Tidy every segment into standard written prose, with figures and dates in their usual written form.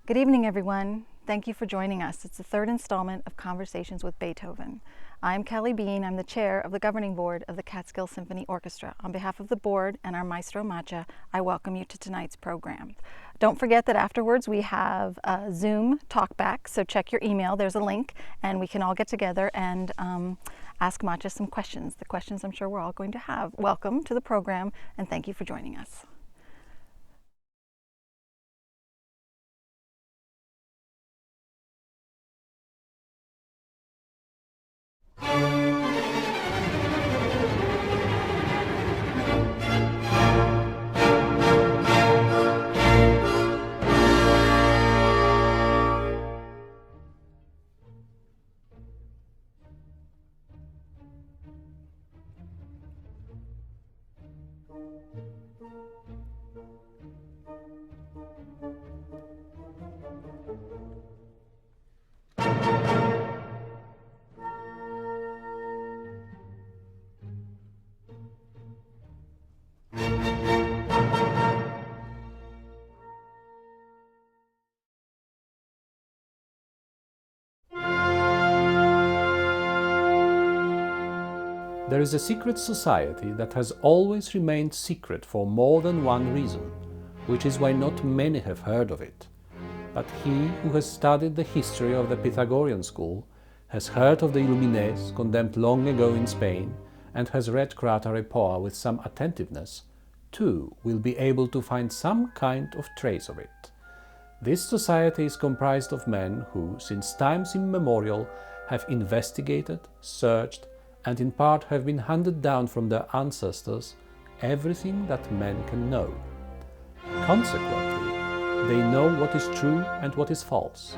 Good evening, everyone. Thank you for joining us. It's the third installment of Conversations with Beethoven. I'm Kelly Bean. I'm the chair of the governing board of the Catskill Symphony Orchestra. On behalf of the board and our Maestro Maciej, I welcome you to tonight's program. Don't forget that afterwards we have a Zoom talkback, so check your email. There's a link, and we can all get together and ask Maciej some questions, the questions I'm sure we're all going to have. Welcome to the program, and thank you for joining us. There is a secret society that has always remained secret for more than one reason, which is why not many have heard of it. But he who has studied the history of the Pythagorean school, has heard of the Illuminates condemned long ago in Spain, and has read Cratere Poa with some attentiveness, too will be able to find some kind of trace of it. This society is comprised of men who, since times immemorial, have investigated, searched, and in part have been handed down from their ancestors everything that men can know. Consequently, they know what is true and what is false.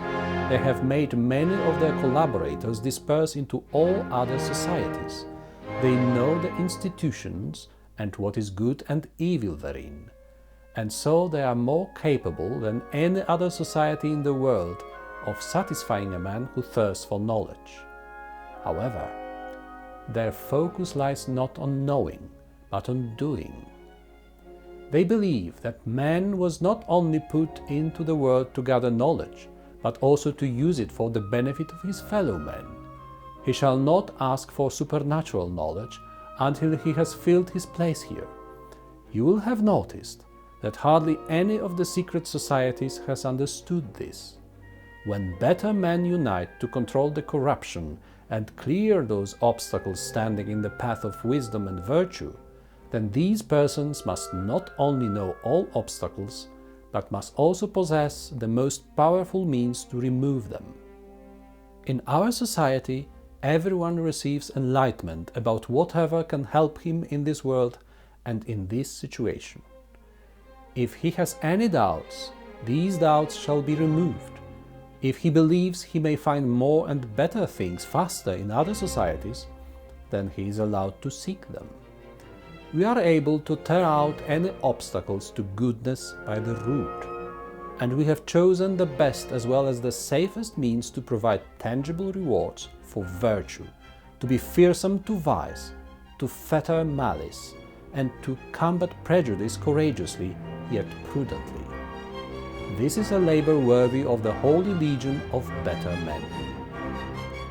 They have made many of their collaborators disperse into all other societies. They know the institutions and what is good and evil therein. And so they are more capable than any other society in the world of satisfying a man who thirsts for knowledge. However, their focus lies not on knowing, but on doing. They believe that man was not only put into the world to gather knowledge, but also to use it for the benefit of his fellow men. He shall not ask for supernatural knowledge until he has filled his place here. You will have noticed that hardly any of the secret societies has understood this. When better men unite to control the corruption and clear those obstacles standing in the path of wisdom and virtue, then these persons must not only know all obstacles, but must also possess the most powerful means to remove them. In our society, everyone receives enlightenment about whatever can help him in this world and in this situation. If he has any doubts, these doubts shall be removed. If he believes he may find more and better things faster in other societies, then he is allowed to seek them. We are able to tear out any obstacles to goodness by the root, and we have chosen the best as well as the safest means to provide tangible rewards for virtue, to be fearsome to vice, to fetter malice, and to combat prejudice courageously yet prudently. This is a labor worthy of the holy legion of better men.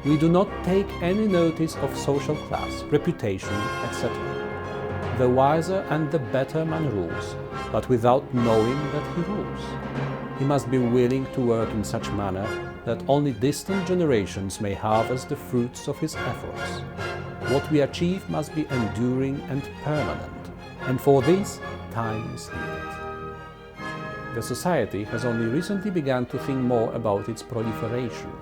We do not take any notice of social class, reputation, etc. The wiser and the better man rules, but without knowing that he rules. He must be willing to work in such manner that only distant generations may harvest the fruits of his efforts. What we achieve must be enduring and permanent, and for this time is needed. The society has only recently begun to think more about its proliferation,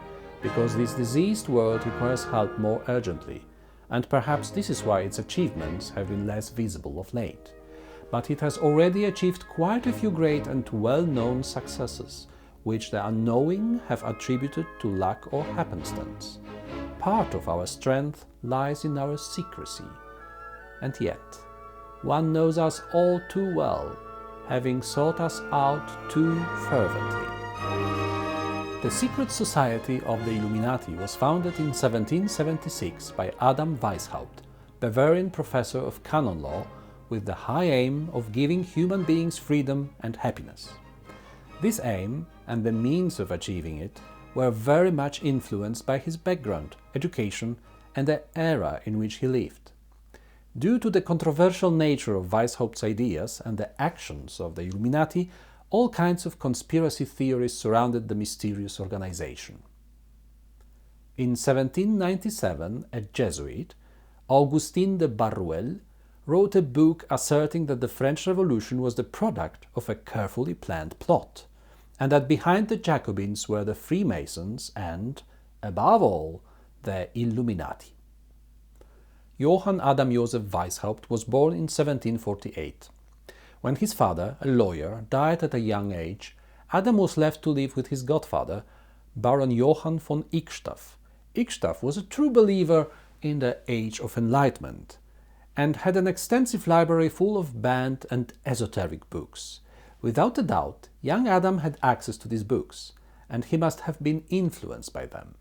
because this diseased world requires help more urgently, and perhaps this is why its achievements have been less visible of late. But it has already achieved quite a few great and well-known successes, which the unknowing have attributed to luck or happenstance. Part of our strength lies in our secrecy, and yet one knows us all too well, having sought us out too fervently. The secret society of the Illuminati was founded in 1776 by Adam Weishaupt, Bavarian professor of canon law, with the high aim of giving human beings freedom and happiness. This aim and the means of achieving it were very much influenced by his background, education, and the era in which he lived. Due to the controversial nature of Weishaupt's ideas and the actions of the Illuminati, all kinds of conspiracy theories surrounded the mysterious organization. In 1797, a Jesuit, Augustin de Barruel, wrote a book asserting that the French Revolution was the product of a carefully planned plot, and that behind the Jacobins were the Freemasons and, above all, the Illuminati. Johann Adam Joseph Weishaupt was born in 1748. When his father, a lawyer, died at a young age, Adam was left to live with his godfather, Baron Johann von Ickstaff. Ickstaff was a true believer in the Age of Enlightenment and had an extensive library full of banned and esoteric books. Without a doubt, young Adam had access to these books, and he must have been influenced by them.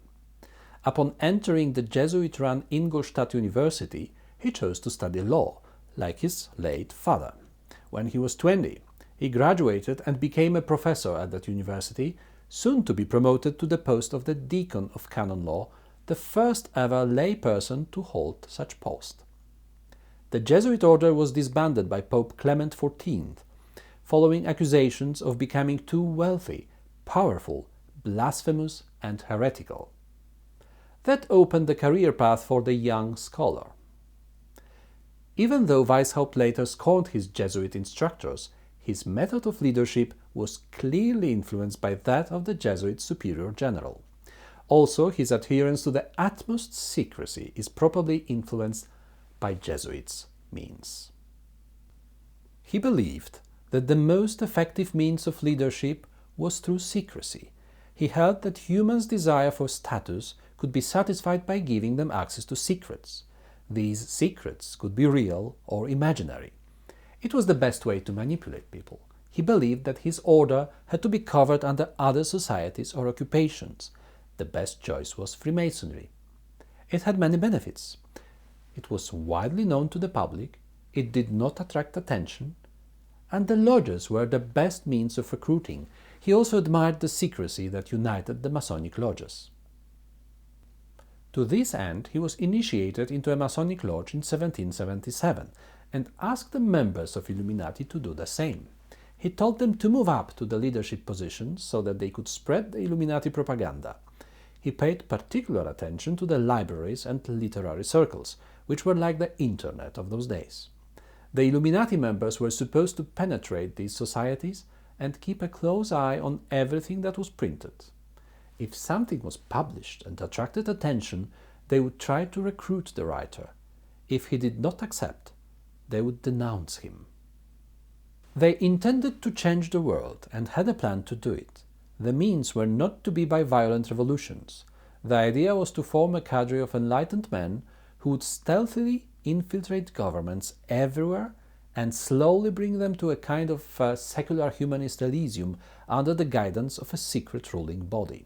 Upon entering the Jesuit-run Ingolstadt University, he chose to study law, like his late father. When he was 20, he graduated and became a professor at that university, soon to be promoted to the post of the Deacon of Canon Law, the first ever lay person to hold such post. The Jesuit order was disbanded by Pope Clement XIV, following accusations of becoming too wealthy, powerful, blasphemous, and heretical. That opened the career path for the young scholar. Even though Weishaupt later scorned his Jesuit instructors, his method of leadership was clearly influenced by that of the Jesuit superior general. Also, his adherence to the utmost secrecy is probably influenced by Jesuits' means. He believed that the most effective means of leadership was through secrecy. He held that humans' desire for status could be satisfied by giving them access to secrets. These secrets could be real or imaginary. It was the best way to manipulate people. He believed that his order had to be covered under other societies or occupations. The best choice was Freemasonry. It had many benefits. It was widely known to the public, it did not attract attention, and the lodges were the best means of recruiting. He also admired the secrecy that united the Masonic lodges. To this end, he was initiated into a Masonic lodge in 1777 and asked the members of Illuminati to do the same. He told them to move up to the leadership positions so that they could spread the Illuminati propaganda. He paid particular attention to the libraries and literary circles, which were like the internet of those days. The Illuminati members were supposed to penetrate these societies and keep a close eye on everything that was printed. If something was published and attracted attention, they would try to recruit the writer. If he did not accept, they would denounce him. They intended to change the world and had a plan to do it. The means were not to be by violent revolutions. The idea was to form a cadre of enlightened men who would stealthily infiltrate governments everywhere and slowly bring them to a kind of secular humanist Elysium under the guidance of a secret ruling body.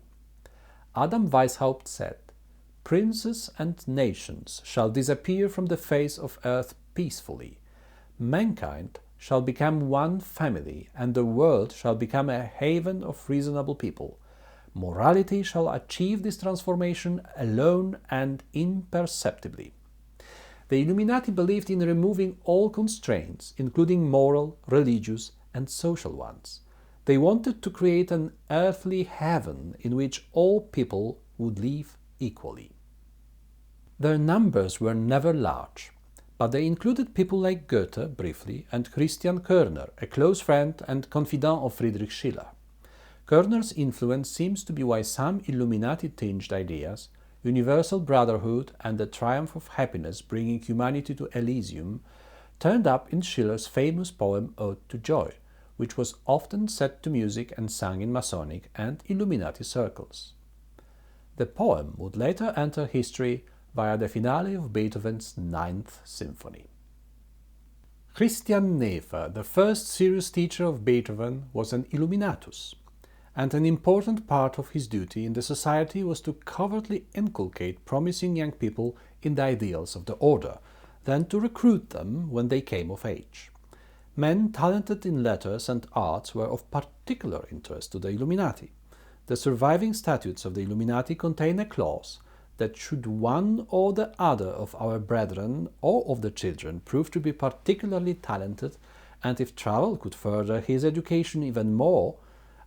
Adam Weishaupt said, "Princes and nations shall disappear from the face of earth peacefully. Mankind shall become one family, and the world shall become a haven of reasonable people. Morality shall achieve this transformation alone and imperceptibly." The Illuminati believed in removing all constraints, including moral, religious, and social ones. They wanted to create an earthly heaven in which all people would live equally. Their numbers were never large, but they included people like Goethe, briefly, and Christian Körner, a close friend and confidant of Friedrich Schiller. Körner's influence seems to be why some Illuminati-tinged ideas, universal brotherhood and the triumph of happiness bringing humanity to Elysium, turned up in Schiller's famous poem Ode to Joy, which was often set to music and sung in Masonic and Illuminati circles. The poem would later enter history via the finale of Beethoven's Ninth Symphony. Christian Nefer, the first serious teacher of Beethoven, was an Illuminatus, and an important part of his duty in the society was to covertly inculcate promising young people in the ideals of the order, then to recruit them when they came of age. Men talented in letters and arts were of particular interest to the Illuminati. The surviving statutes of the Illuminati contain a clause that should one or the other of our brethren or of the children prove to be particularly talented, and if travel could further his education even more,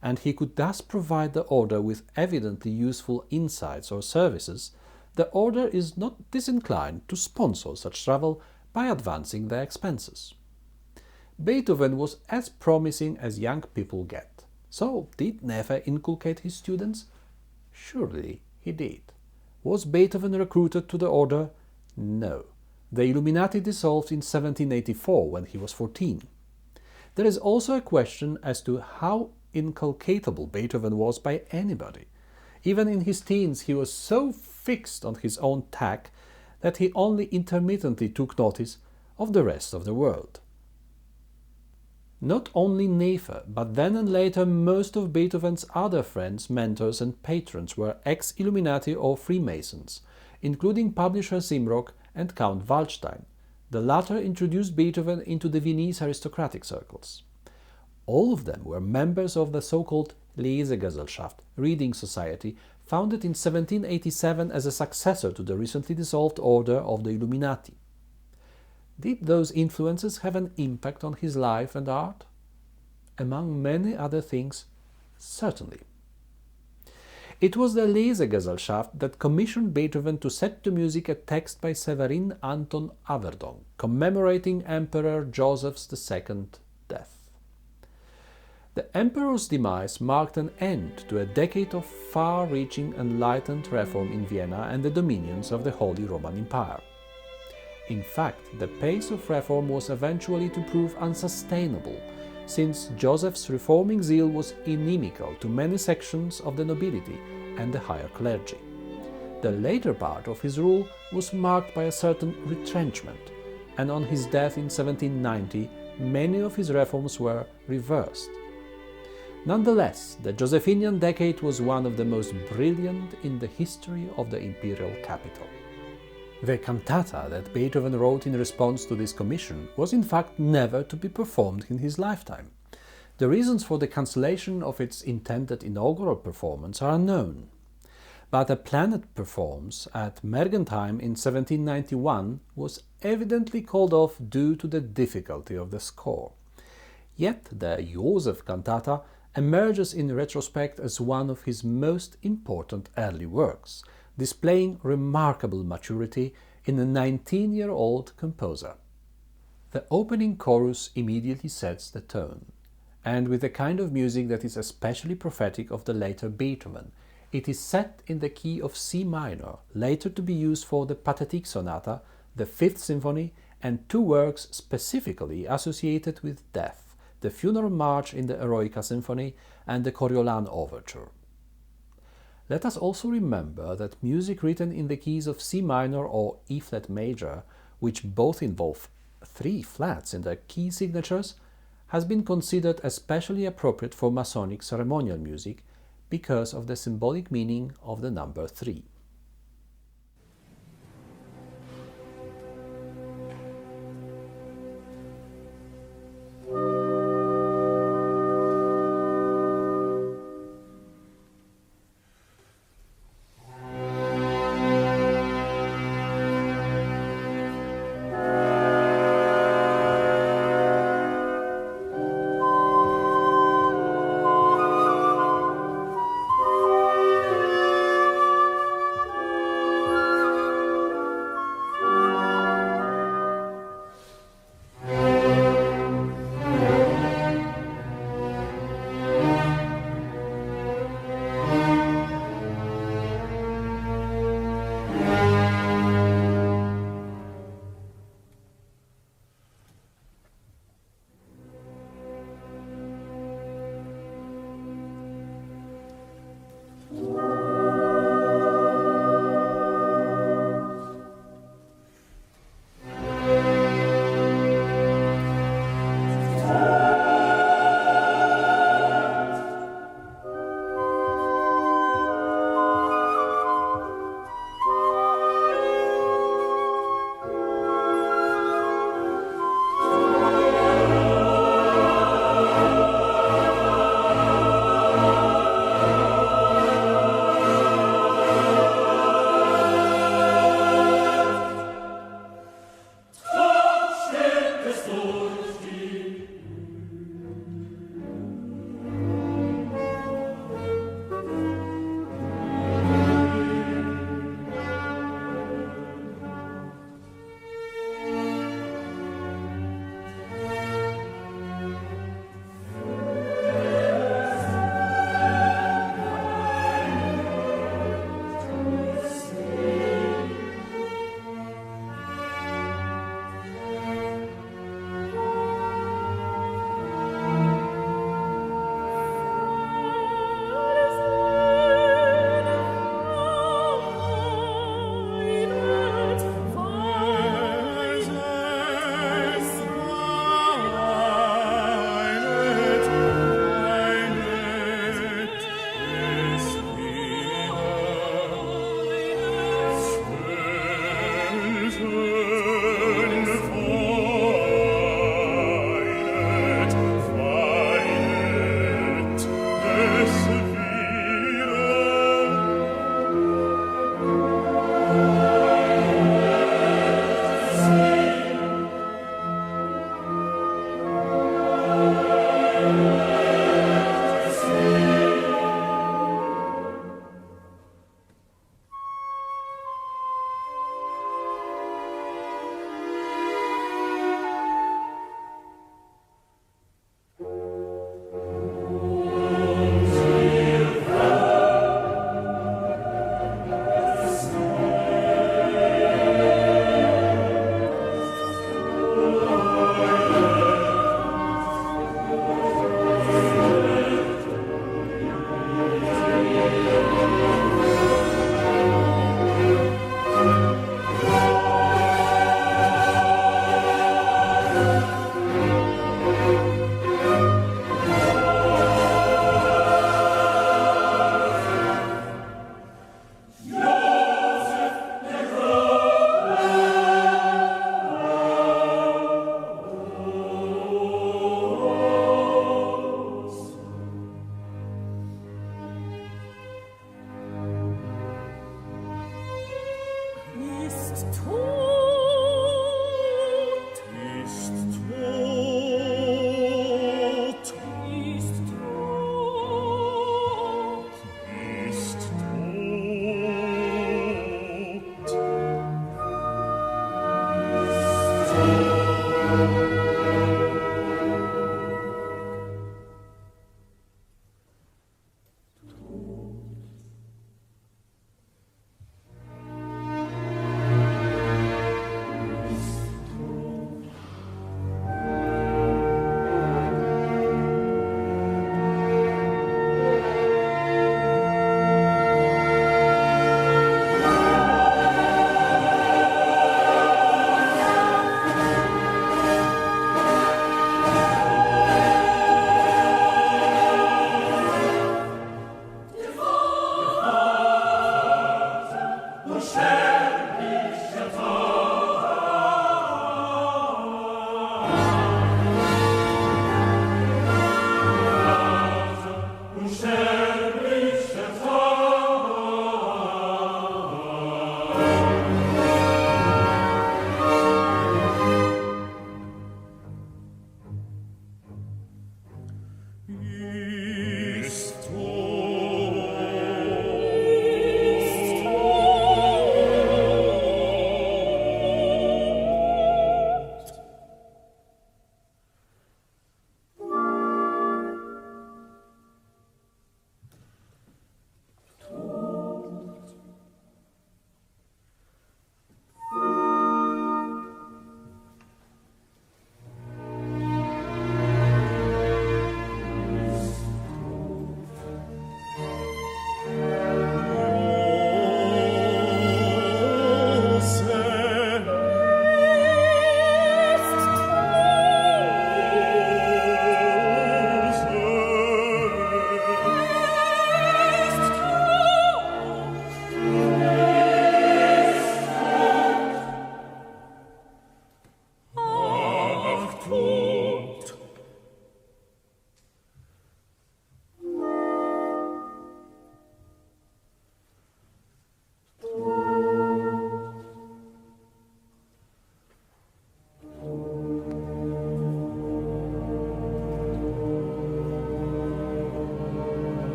and he could thus provide the order with evidently useful insights or services, the order is not disinclined to sponsor such travel by advancing their expenses. Beethoven was as promising as young people get. So, did Nefe inculcate his students? Surely he did. Was Beethoven recruited to the order? No. The Illuminati dissolved in 1784 when he was 14. There is also a question as to how inculcatable Beethoven was by anybody. Even in his teens he was so fixed on his own tack that he only intermittently took notice of the rest of the world. Not only Nefe, but then and later most of Beethoven's other friends, mentors and patrons were ex-Illuminati or Freemasons, including publisher Simrock and Count Waldstein. The latter introduced Beethoven into the Viennese aristocratic circles. All of them were members of the so-called Lesegesellschaft, reading society, founded in 1787 as a successor to the recently dissolved order of the Illuminati. Did those influences have an impact on his life and art? Among many other things, certainly. It was the Lesegesellschaft that commissioned Beethoven to set to music a text by Severin Anton Averdong, commemorating Emperor Joseph's II death. The emperor's demise marked an end to a decade of far-reaching enlightened reform in Vienna and the dominions of the Holy Roman Empire. In fact, the pace of reform was eventually to prove unsustainable, since Joseph's reforming zeal was inimical to many sections of the nobility and the higher clergy. The later part of his rule was marked by a certain retrenchment, and on his death in 1790, many of his reforms were reversed. Nonetheless, the Josephinian decade was one of the most brilliant in the history of the imperial capital. The cantata that Beethoven wrote in response to this commission was in fact never to be performed in his lifetime. The reasons for the cancellation of its intended inaugural performance are unknown. But a planned performance at Mergentheim in 1791 was evidently called off due to the difficulty of the score. Yet the Joseph cantata emerges in retrospect as one of his most important early works, displaying remarkable maturity in a 19-year-old composer. The opening chorus immediately sets the tone, and with a kind of music that is especially prophetic of the later Beethoven. It is set in the key of C minor, later to be used for the Pathetique Sonata, the Fifth Symphony, and two works specifically associated with death, the Funeral March in the Eroica Symphony and the Coriolan Overture. Let us also remember that music written in the keys of C minor or E flat major, which both involve three flats in their key signatures, has been considered especially appropriate for Masonic ceremonial music because of the symbolic meaning of the number 3.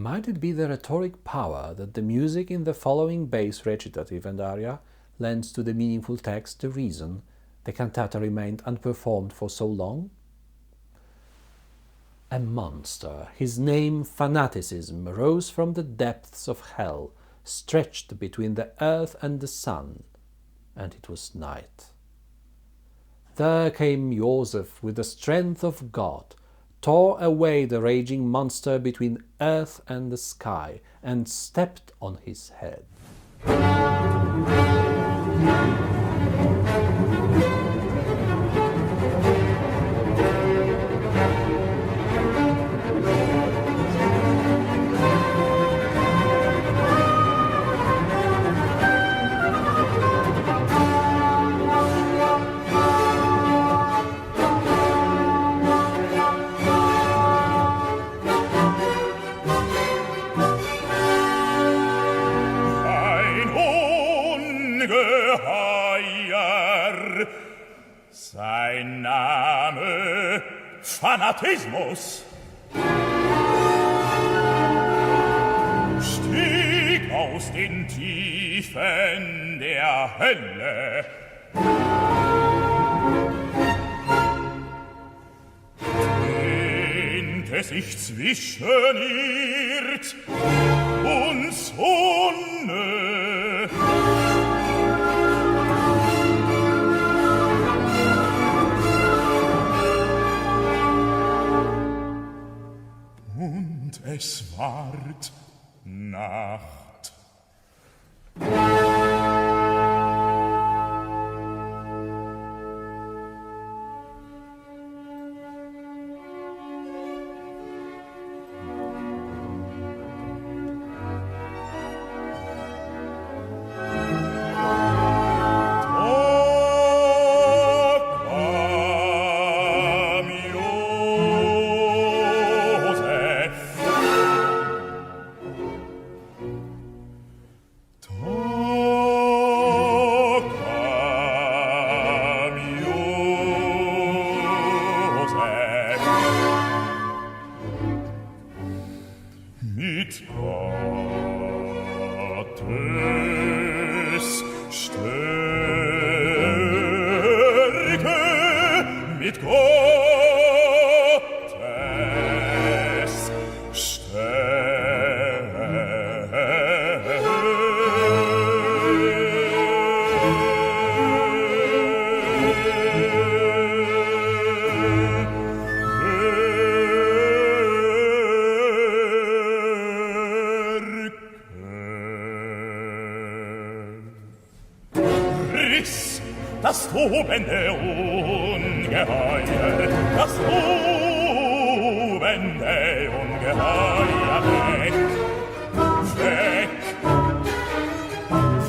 Might it be the rhetoric power that the music in the following bass recitative and aria lends to the meaningful text the reason the cantata remained unperformed for so long? A monster, his name Fanaticism, rose from the depths of hell, stretched between the earth and the sun, and it was night. There came Joseph with the strength of God, tore away the raging monster between earth and the sky, and stepped on his head. Sein Name Fanatismus stieg aus den Tiefen der Hölle. Dehnte sich zwischen Erd und Sonne. Und es ward Nacht. Das tobende Ungeheuer, das tobende Ungeheuer, weg, weg,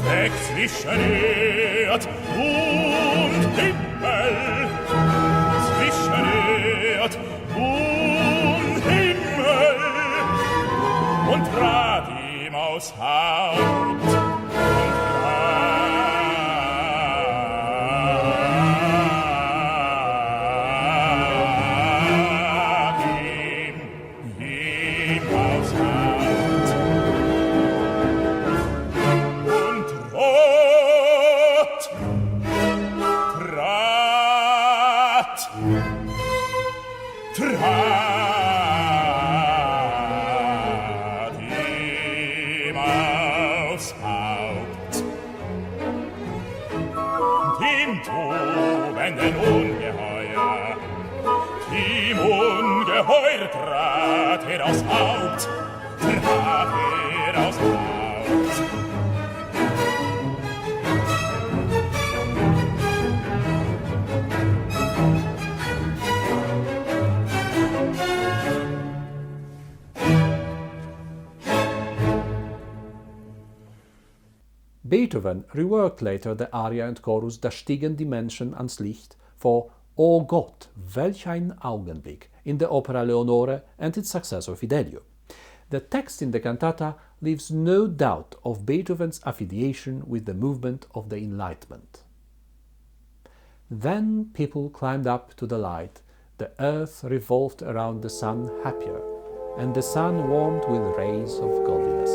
weg zwischen Erd und Himmel, zwischen Erd und Himmel, und trat ihm aus Haupt. Beethoven reworked later the aria and chorus Da stiegen die Menschen ans Licht for O Gott, welch ein Augenblick in the opera Leonore and its successor Fidelio. The text in the cantata leaves no doubt of Beethoven's affiliation with the movement of the Enlightenment. Then people climbed up to the light, the earth revolved around the sun happier, and the sun warmed with rays of godliness.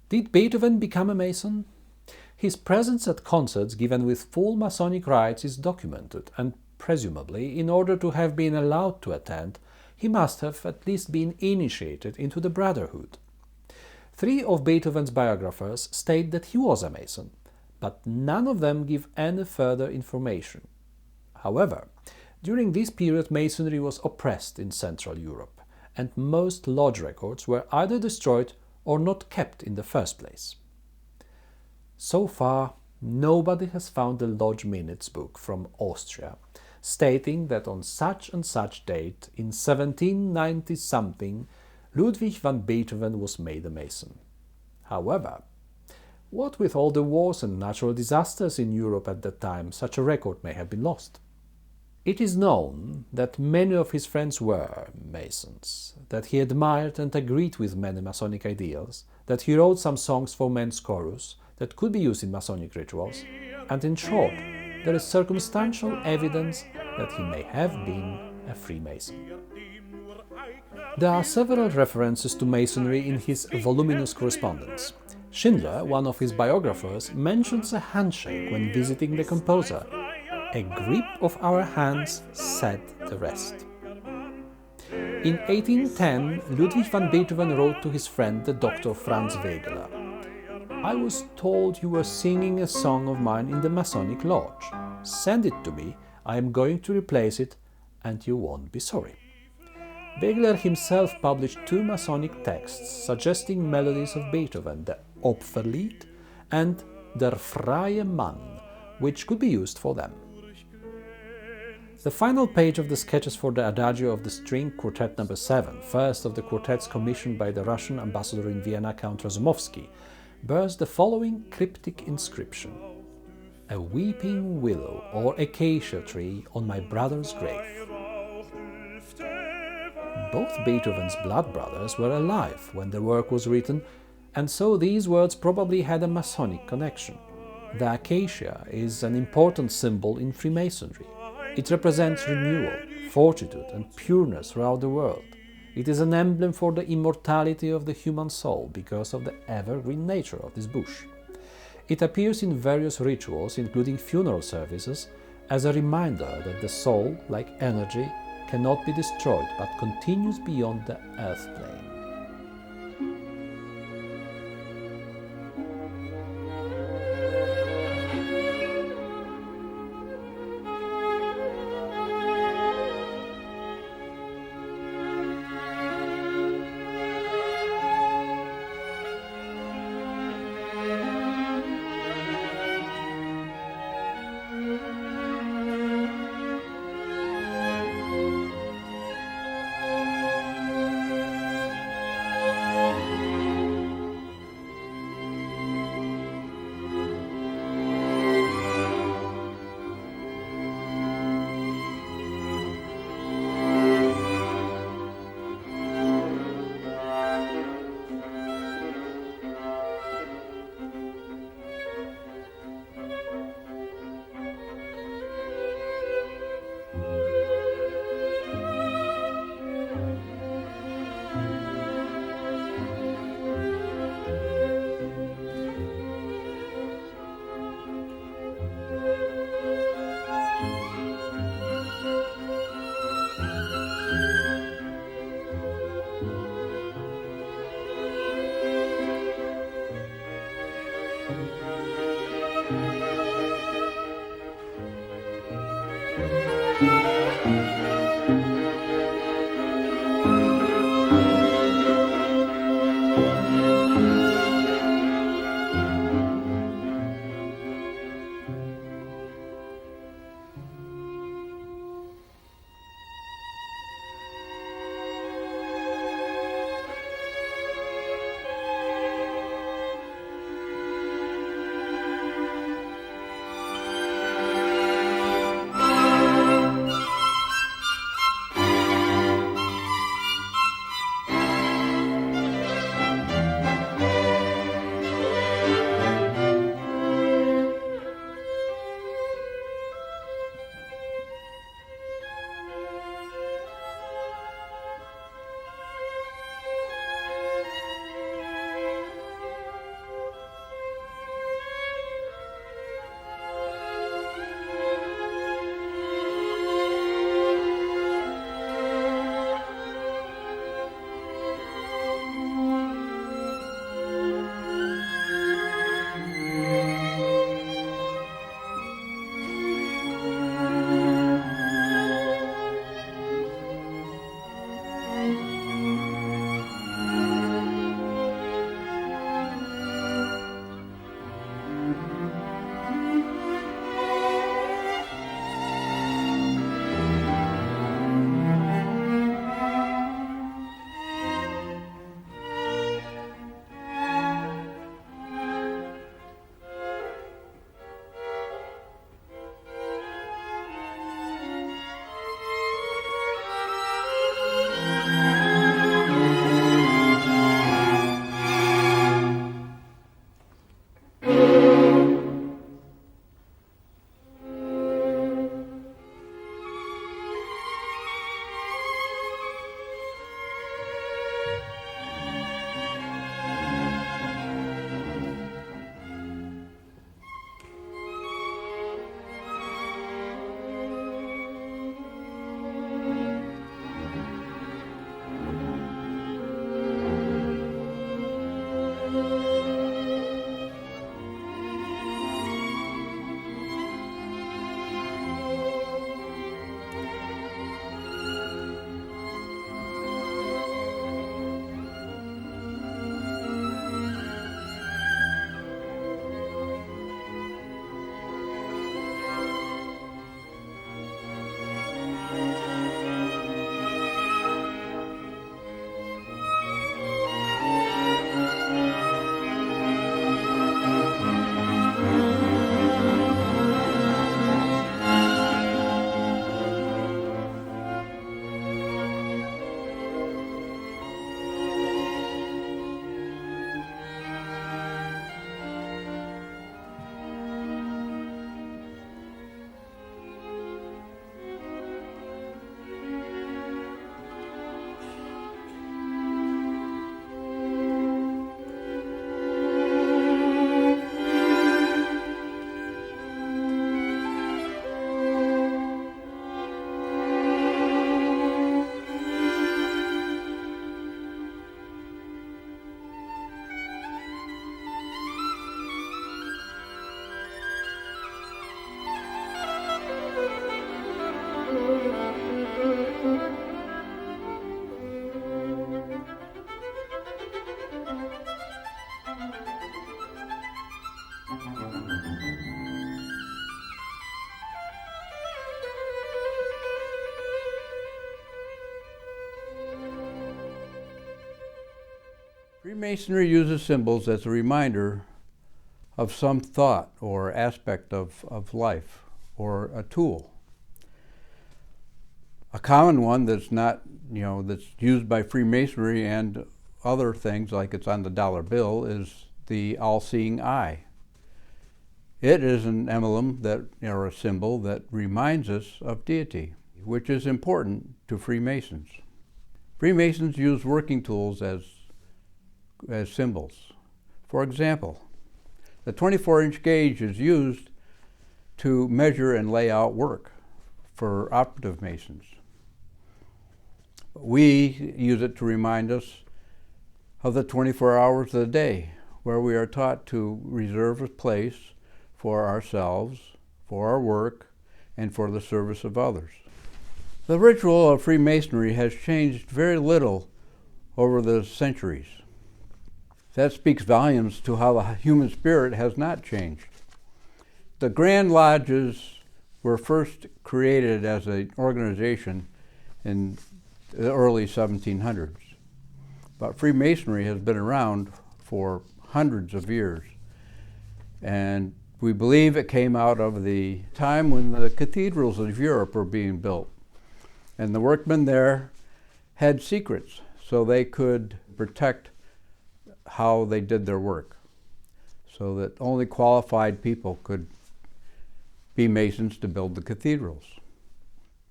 Did Beethoven become a Mason? His presence at concerts given with full Masonic rites is documented, and presumably, in order to have been allowed to attend, he must have at least been initiated into the Brotherhood. 3 of Beethoven's biographers state that he was a Mason, but none of them give any further information. However, during this period Masonry was oppressed in Central Europe, and most lodge records were either destroyed or not kept in the first place. So far, nobody has found the Lodge Minutes book from Austria, stating that on such and such date, in 1790-something, Ludwig van Beethoven was made a Mason. However, what with all the wars and natural disasters in Europe at that time, such a record may have been lost. It is known that many of his friends were Masons, that he admired and agreed with many Masonic ideals, that he wrote some songs for men's chorus that could be used in Masonic rituals, and in short, there is circumstantial evidence that he may have been a Freemason. There are several references to Masonry in his voluminous correspondence. Schindler, one of his biographers, mentions a handshake when visiting the composer. A grip of our hands said the rest. In 1810, Ludwig van Beethoven wrote to his friend, the Dr. Franz Wegeler, "I was told you were singing a song of mine in the Masonic Lodge. Send it to me, I am going to replace it, and you won't be sorry." Wegeler himself published 2 Masonic texts suggesting melodies of Beethoven, the Opferlied and Der freie Mann, which could be used for them. The final page of the sketches for the Adagio of the String Quartet No. 7, first of the quartets commissioned by the Russian ambassador in Vienna, Count Razumovsky, bears the following cryptic inscription: "A weeping willow or acacia tree on my brother's grave." Both Beethoven's blood brothers were alive when the work was written, and so these words probably had a Masonic connection. The acacia is an important symbol in Freemasonry. It represents renewal, fortitude and pureness throughout the world. It is an emblem for the immortality of the human soul because of the evergreen nature of this bush. It appears in various rituals, including funeral services, as a reminder that the soul, like energy, cannot be destroyed but continues beyond the earth plane. Freemasonry uses symbols as a reminder of some thought or aspect of life, or a tool. A common one that's not, that's used by Freemasonry and other things, like it's on the dollar bill, is the all-seeing eye. It is an emblem or a symbol that reminds us of deity, which is important to Freemasons. Freemasons use working tools as symbols. For example, the 24-inch gauge is used to measure and lay out work for operative Masons. We use it to remind us of the 24 hours of the day, where we are taught to reserve a place for ourselves, for our work, and for the service of others. The ritual of Freemasonry has changed very little over the centuries. That speaks volumes to how the human spirit has not changed. The Grand Lodges were first created as an organization in the early 1700s. But Freemasonry has been around for hundreds of years. And we believe it came out of the time when the cathedrals of Europe were being built. And the workmen there had secrets, so they could protect how they did their work, so that only qualified people could be Masons to build the cathedrals.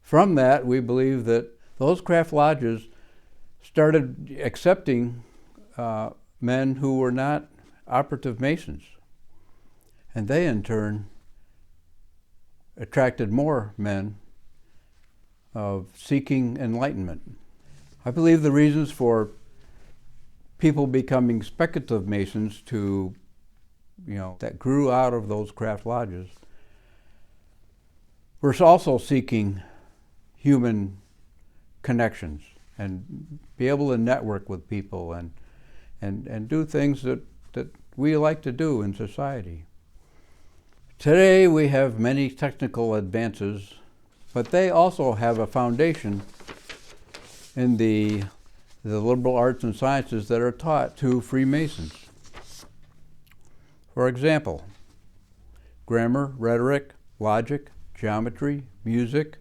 From that, we believe that those craft lodges started accepting men who were not operative Masons. And they, in turn, attracted more men of seeking enlightenment. I believe the reasons for people becoming speculative Masons that grew out of those craft lodges were also seeking human connections and be able to network with people and do things that we like to do in society. Today we have many technical advances, but they also have a foundation in the liberal arts and sciences that are taught to Freemasons. For example, grammar, rhetoric, logic, geometry, music,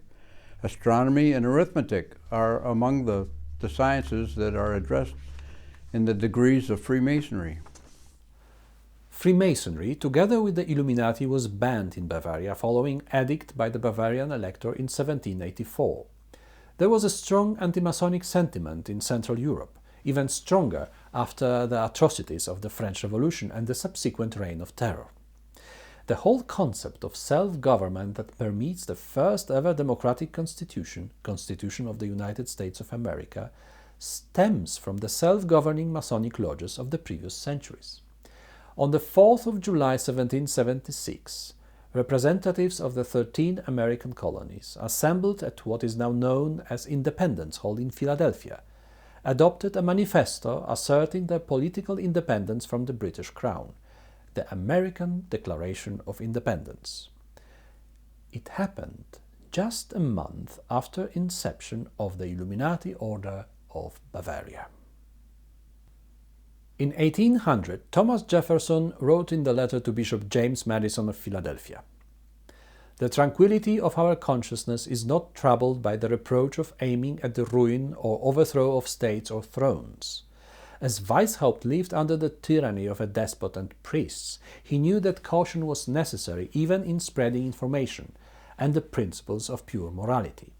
astronomy, and arithmetic are among the sciences that are addressed in the degrees of Freemasonry. Freemasonry, together with the Illuminati, was banned in Bavaria following edict by the Bavarian elector in 1784. There was a strong anti-Masonic sentiment in Central Europe, even stronger after the atrocities of the French Revolution and the subsequent reign of terror. The whole concept of self-government that permeates the first ever democratic constitution of the United States of America, stems from the self-governing Masonic lodges of the previous centuries. On the 4th of July 1776, representatives of the 13 American colonies, assembled at what is now known as Independence Hall in Philadelphia, adopted a manifesto asserting their political independence from the British Crown, the American Declaration of Independence. It happened just a month after inception of the Illuminati Order of Bavaria. In 1800, Thomas Jefferson wrote in the letter to Bishop James Madison of Philadelphia, "The tranquility of our consciousness is not troubled by the reproach of aiming at the ruin or overthrow of states or thrones. As Weishaupt lived under the tyranny of a despot and priests, he knew that caution was necessary even in spreading information and the principles of pure morality.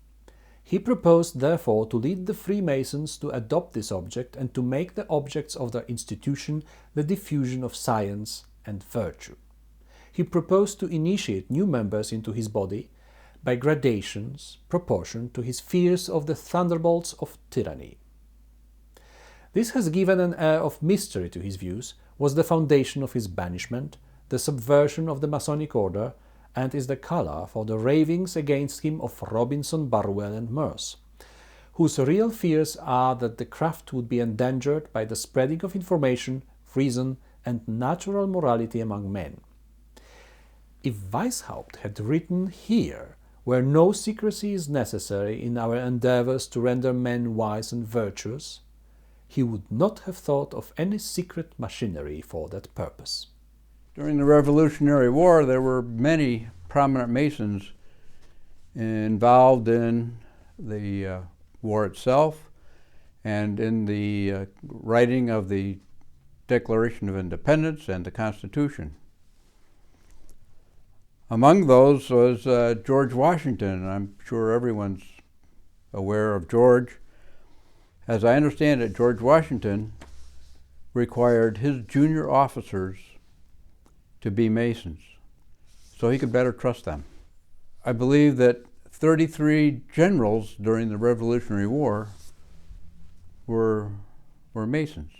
He proposed, therefore, to lead the Freemasons to adopt this object and to make the objects of their institution the diffusion of science and virtue. He proposed to initiate new members into his body by gradations proportioned to his fears of the thunderbolts of tyranny. This has given an air of mystery to his views, was the foundation of his banishment, the subversion of the Masonic order, and is the colour for the ravings against him of Robinson, Barwell, and Morse, whose real fears are that the craft would be endangered by the spreading of information, reason, and natural morality among men. If Weishaupt had written here, where no secrecy is necessary in our endeavours to render men wise and virtuous, he would not have thought of any secret machinery for that purpose. During the Revolutionary War, there were many prominent Masons involved in the war itself and in the writing of the Declaration of Independence and the Constitution. Among those was George Washington. I'm sure everyone's aware of George. As I understand it, George Washington required his junior officers to be Masons so he could better trust them. I believe that 33 generals during the Revolutionary War were Masons.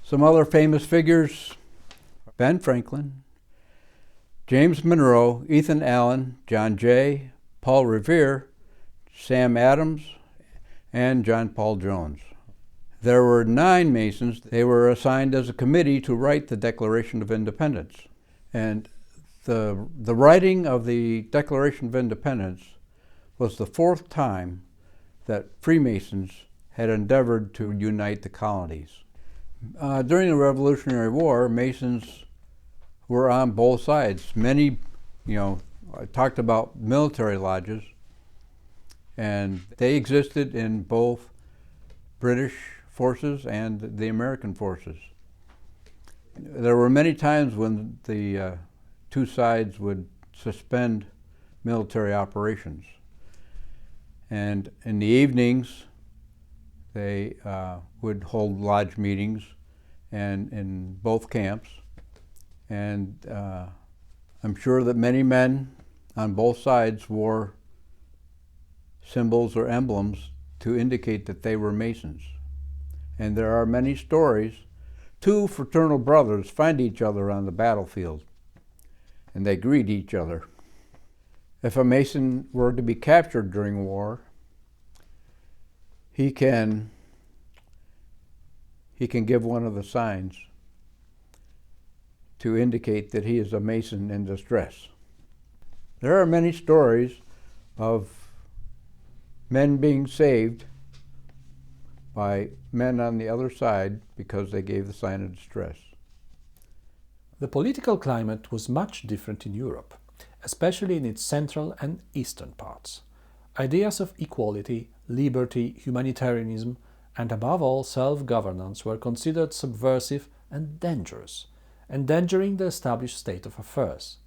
Some other famous figures: Ben Franklin, James Monroe, Ethan Allen, John Jay, Paul Revere, Sam Adams, and John Paul Jones. There were 9 Masons. They were assigned as a committee to write the Declaration of Independence. And the writing of the Declaration of Independence was the 4th time that Freemasons had endeavored to unite the colonies. During the Revolutionary War, Masons were on both sides. Many, I talked about military lodges, and they existed in both British forces and the American forces. There were many times when the two sides would suspend military operations. And in the evenings, they would hold lodge meetings and in both camps. And I'm sure that many men on both sides wore symbols or emblems to indicate that they were Masons. And there are many stories. 2 fraternal brothers find each other on the battlefield, and they greet each other. If a Mason were to be captured during war, he can give one of the signs to indicate that he is a Mason in distress. There are many stories of men being saved by men on the other side because they gave the sign of distress. The political climate was much different in Europe, especially in its central and eastern parts. Ideas of equality, liberty, humanitarianism, and above all self-governance were considered subversive and dangerous, endangering the established state of affairs.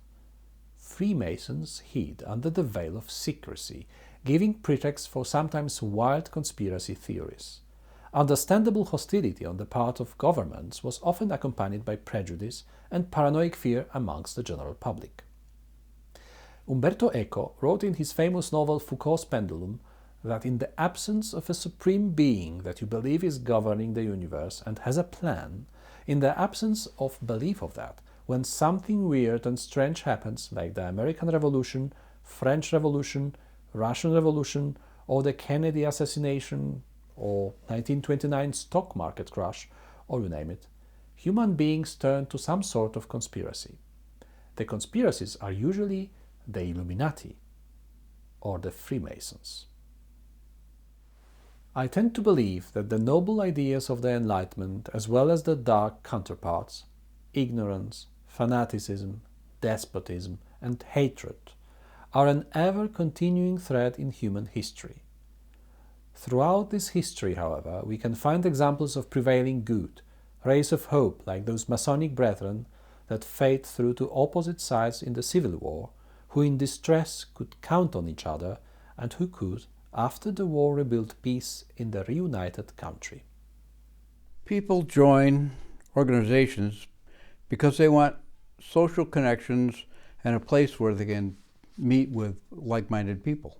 Freemasons hid under the veil of secrecy, giving pretext for sometimes wild conspiracy theories. Understandable hostility on the part of governments was often accompanied by prejudice and paranoid fear amongst the general public. Umberto Eco wrote in his famous novel Foucault's Pendulum that in the absence of a supreme being that you believe is governing the universe and has a plan, in the absence of belief of that, when something weird and strange happens, like the American Revolution, French Revolution, Russian Revolution, or the Kennedy assassination, or 1929 stock market crash, or you name it, human beings turn to some sort of conspiracy. The conspiracies are usually the Illuminati or the Freemasons. I tend to believe that the noble ideas of the Enlightenment, as well as the dark counterparts, ignorance, fanaticism, despotism, and hatred, are an ever-continuing thread in human history. Throughout this history, however, we can find examples of prevailing good, rays of hope like those Masonic brethren that fade through to opposite sides in the Civil War, who in distress could count on each other and who could, after the war, rebuild peace in the reunited country. People join organizations because they want social connections and a place where they can meet with like-minded people.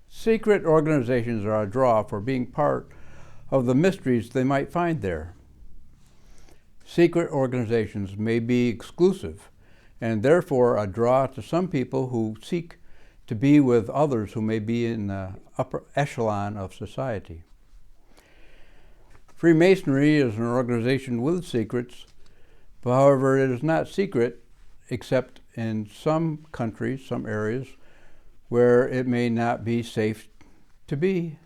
Secret organizations are a draw for being part of the mysteries they might find there. Secret organizations may be exclusive and therefore a draw to some people who seek to be with others who may be in the upper echelon of society. Freemasonry is an organization with secrets, but however it is not secret except in some countries, some areas, where it may not be safe to be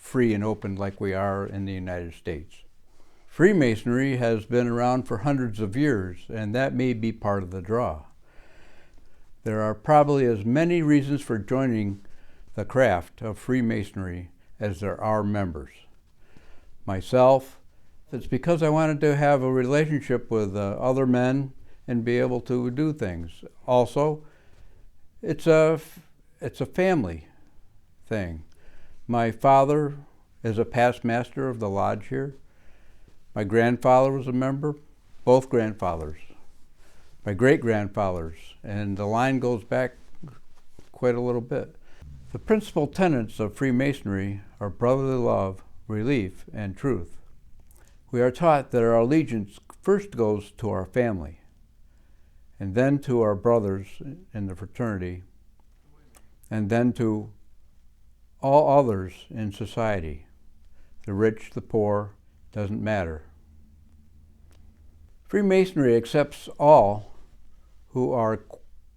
free and open like we are in the United States. Freemasonry has been around for hundreds of years, and that may be part of the draw. There are probably as many reasons for joining the craft of Freemasonry as there are members. Myself, it's because I wanted to have a relationship with other men and be able to do things. Also, it's a family thing. My father is a past master of the lodge here. My grandfather was a member, both grandfathers. My great-grandfathers, and the line goes back quite a little bit. The principal tenets of Freemasonry are brotherly love, relief, and truth. We are taught that our allegiance first goes to our family, and then to our brothers in the fraternity, and then to all others in society. The rich, the poor, doesn't matter. Freemasonry accepts all who are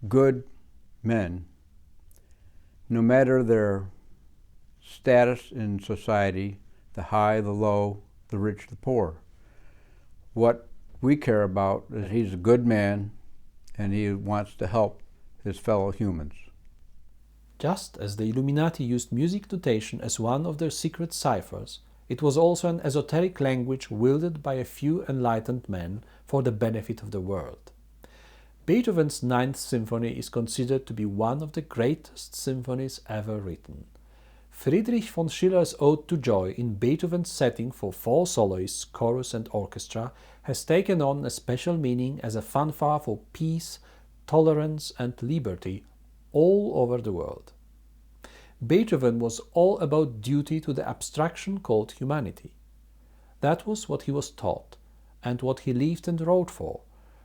good men, no matter their status in society, the high, the low, the rich, the poor. What we care about is he's a good man and he wants to help his fellow humans. Just as the Illuminati used music notation as one of their secret ciphers, it was also an esoteric language wielded by a few enlightened men for the benefit of the world. Beethoven's Ninth Symphony is considered to be one of the greatest symphonies ever written. Friedrich von Schiller's Ode to Joy in Beethoven's setting for 4 soloists, chorus and orchestra has taken on a special meaning as a fanfare for peace, tolerance and liberty all over the world. Beethoven was all about duty to the abstraction called humanity. That was what he was taught, and what he lived and wrote for,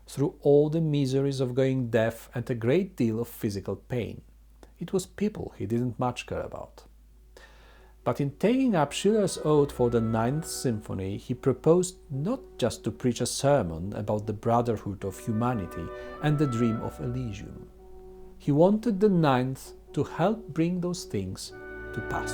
through all the miseries of going deaf and a great deal of physical pain. It was people he didn't much care about. But in taking up Schiller's ode for the Ninth Symphony, he proposed not just to preach a sermon about the brotherhood of humanity and the dream of Elysium. He wanted the Ninth to help bring those things to pass.